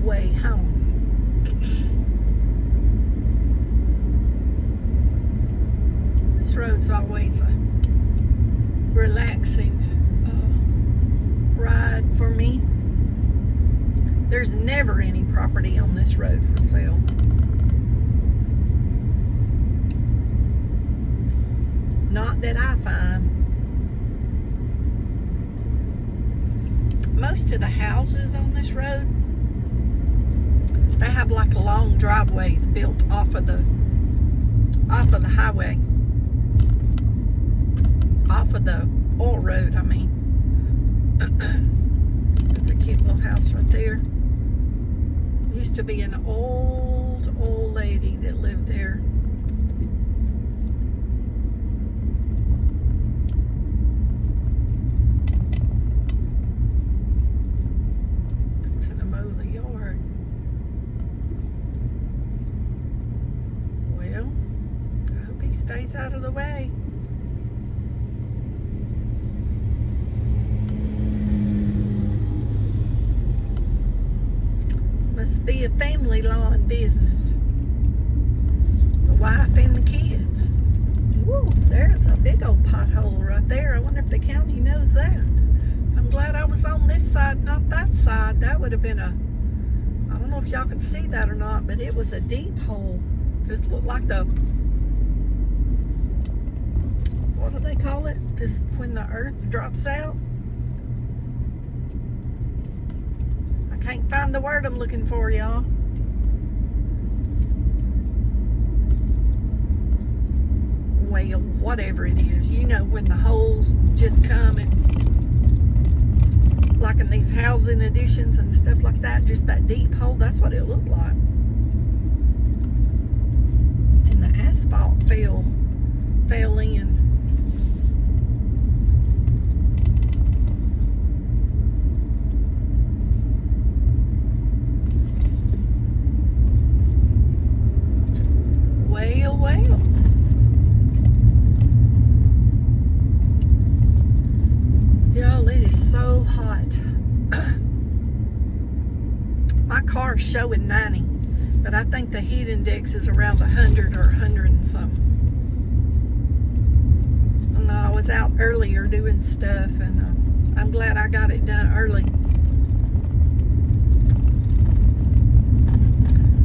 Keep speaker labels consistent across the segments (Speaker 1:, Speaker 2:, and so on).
Speaker 1: way home. This road's always a relaxing ride for me. There's never any property on this road for sale. Not that I find. Most of the houses on this road, they have like long driveways built off of the highway, off of the oil road, I mean. It's a cute little house right there. Used to be an old lady that lived there. Fixing to mow the yard. Well, I hope he stays out of the way. Must be a family lawn business. The wife and the kids. Woo, there's a big old pothole right there. I wonder if the county knows that. I'm glad I was on this side, not that side. That would have been I don't know if y'all could see that or not, but it was a deep hole. Just looked like what do they call it? Just when the earth drops out. Can't find the word I'm looking for, y'all. Well, whatever it is, you know, when the holes just come and like in these housing additions and stuff like that, just that deep hole, that's what it looked like. And the asphalt fell in. Well. Y'all, it is so hot. My car's showing 90, but I think the heat index is around 100 or 100 and something. And I was out earlier doing stuff, and I'm glad I got it done early.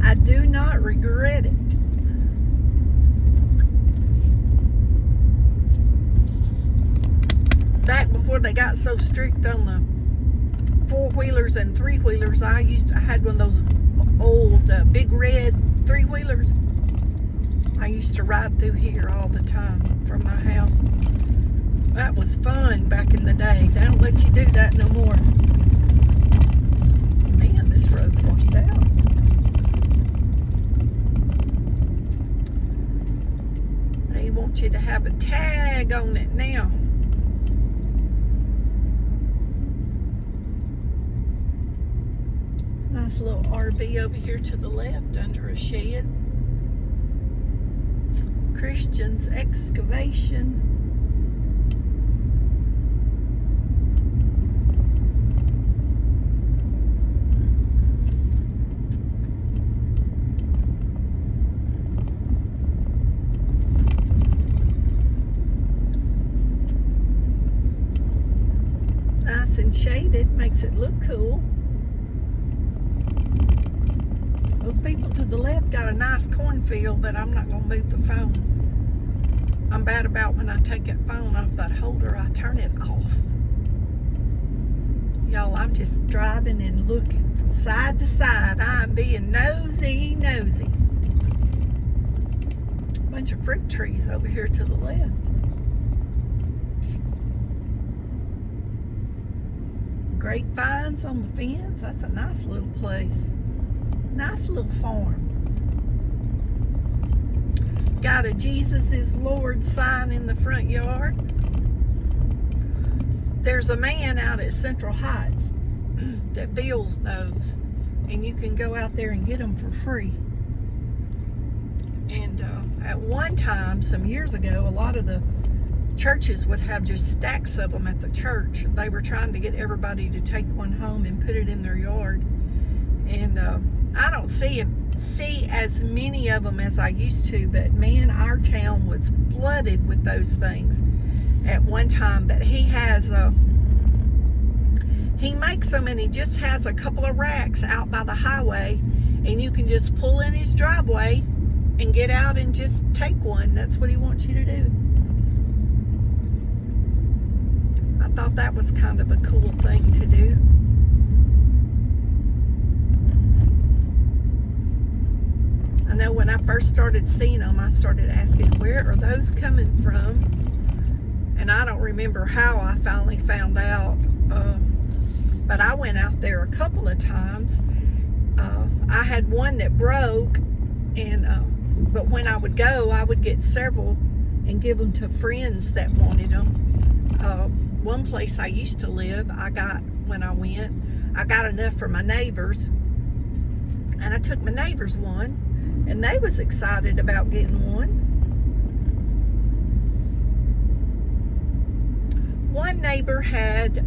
Speaker 1: I do not regret it. Back before they got so strict on the four-wheelers and three-wheelers, I had one of those old big red three-wheelers. I used to ride through here all the time from my house. That was fun back in the day. They don't let you do that no more. Man, this road's washed out. They want you to have a tag on it now. Nice little RV over here to the left under a shed. Christian's Excavation. Nice and shaded, makes it look cool. Those people to the left got a nice cornfield, but I'm not going to move the phone. I'm bad about when I take that phone off that holder, I turn it off. Y'all, I'm just driving and looking from side to side. I'm being nosy. Bunch of fruit trees over here to the left. Grapevines on the fence. That's a nice little place. Nice little farm. Got a Jesus is Lord sign in the front yard. There's a man out at Central Heights that Bill's knows, and you can go out there and get them for free. And at one time, some years ago, a lot of the churches would have just stacks of them at the church. They were trying to get everybody to take one home and put it in their yard. And I don't see as many of them as I used to, but man, our town was flooded with those things at one time. But he makes them, and he just has a couple of racks out by the highway, and you can just pull in his driveway and get out and just take one. That's what he wants you to do. I thought that was kind of a cool thing to do. I know when I first started seeing them, I started asking, where are those coming from? And I don't remember how I finally found out. But I went out there a couple of times. I had one that broke, and but when I would go, I would get several and give them to friends that wanted them. One place I used to live, when I went, I got enough for my neighbors, and I took my neighbors one, and they was excited about getting one. One neighbor had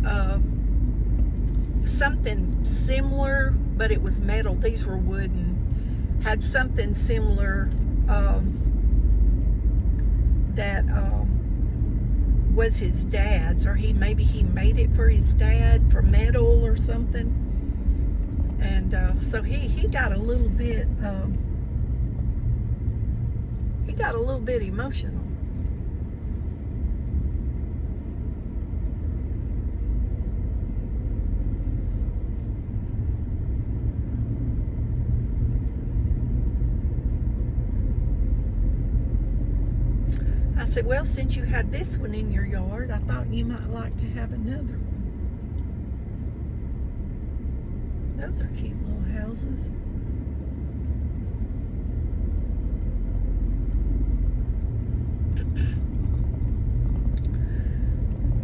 Speaker 1: something similar, but it was metal. These were wooden. Had something similar that was his dad's, or maybe he made it for his dad, for metal or something. And so he got a little bit emotional. I said, well, since you had this one in your yard, I thought you might like to have another one. Those are cute little houses.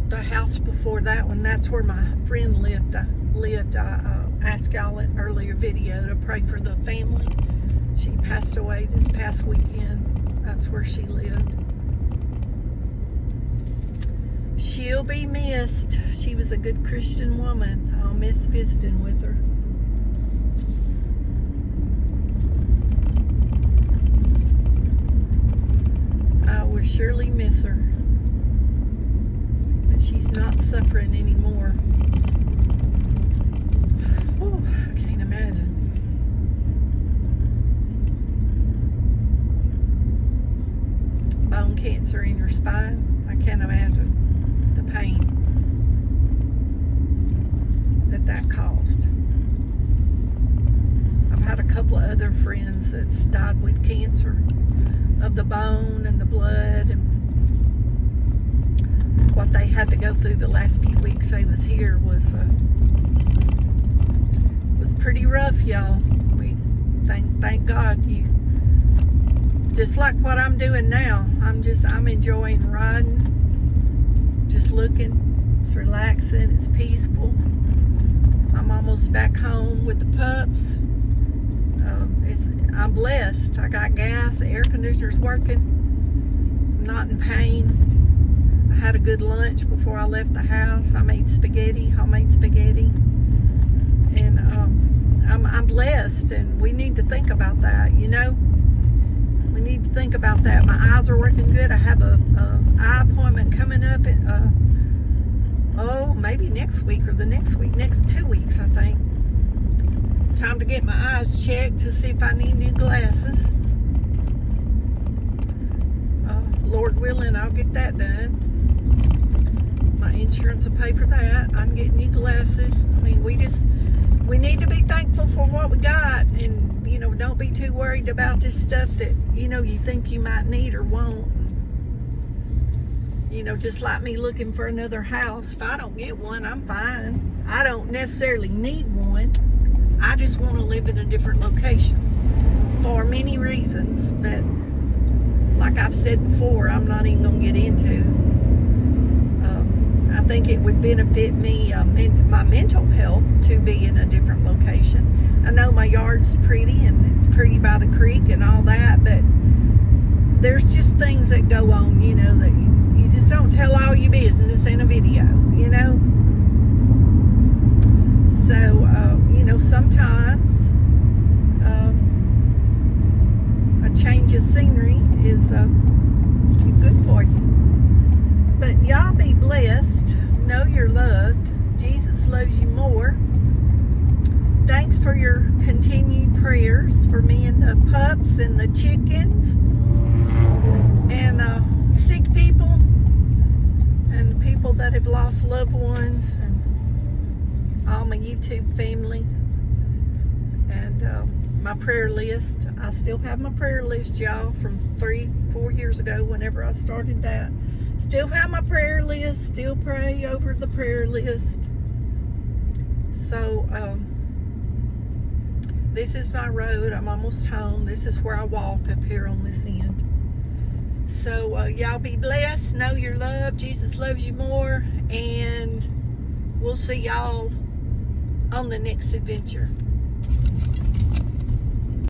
Speaker 1: The house before that one, that's where my friend lived. I asked y'all in an earlier video to pray for the family. She passed away this past weekend. That's where she lived. She'll be missed. She was a good Christian woman. I'll miss visiting with her. I will surely miss her. But she's not suffering anymore. Oh, I can't imagine. Bone cancer in your spine. I can't imagine the pain that caused. I've had a couple of other friends that's died with cancer of the bone and the blood, and what they had to go through the last few weeks they was here was pretty rough, y'all. We thank God, you just like what I'm doing now. I'm enjoying riding. Just looking, it's relaxing, it's peaceful. I'm almost back home with the pups. I'm blessed. I got gas, the air conditioner's working. I'm not in pain. I had a good lunch before I left the house. I made homemade spaghetti. And I'm blessed, and we need to think about that, you know? We need to think about that. My eyes are working good. I have a eye appointment coming up at, maybe next week or the next week. Next 2 weeks, I think. Time to get my eyes checked to see if I need new glasses. Lord willing, I'll get that done. My insurance will pay for that. I can get new glasses. I mean, we need to be thankful for what we got, and, you know, don't be too worried about this stuff that, you know, you think you might need or won't. You know, just like me looking for another house. If I don't get one, I'm fine. I don't necessarily need one. I just want to live in a different location for many reasons that, like I've said before, I'm not even going to get into. I think it would benefit me, my mental health, to be in a different location. I know my yard's pretty, and it's pretty by the creek and all that, but there's just things that go on, you know, that you just don't tell all your business in a video, you know? So, you know, sometimes thanks for your continued prayers for me and the pups and the chickens and sick people and people that have lost loved ones and all my YouTube family and my prayer list. I still have my prayer list, y'all, from 3-4 years ago whenever I started that. Still have my prayer list, still pray over the prayer list. So this is my road. I'm almost home. This is where I walk up here on this end. So y'all be blessed. Know you're loved. Jesus loves you more. And we'll see y'all on the next adventure.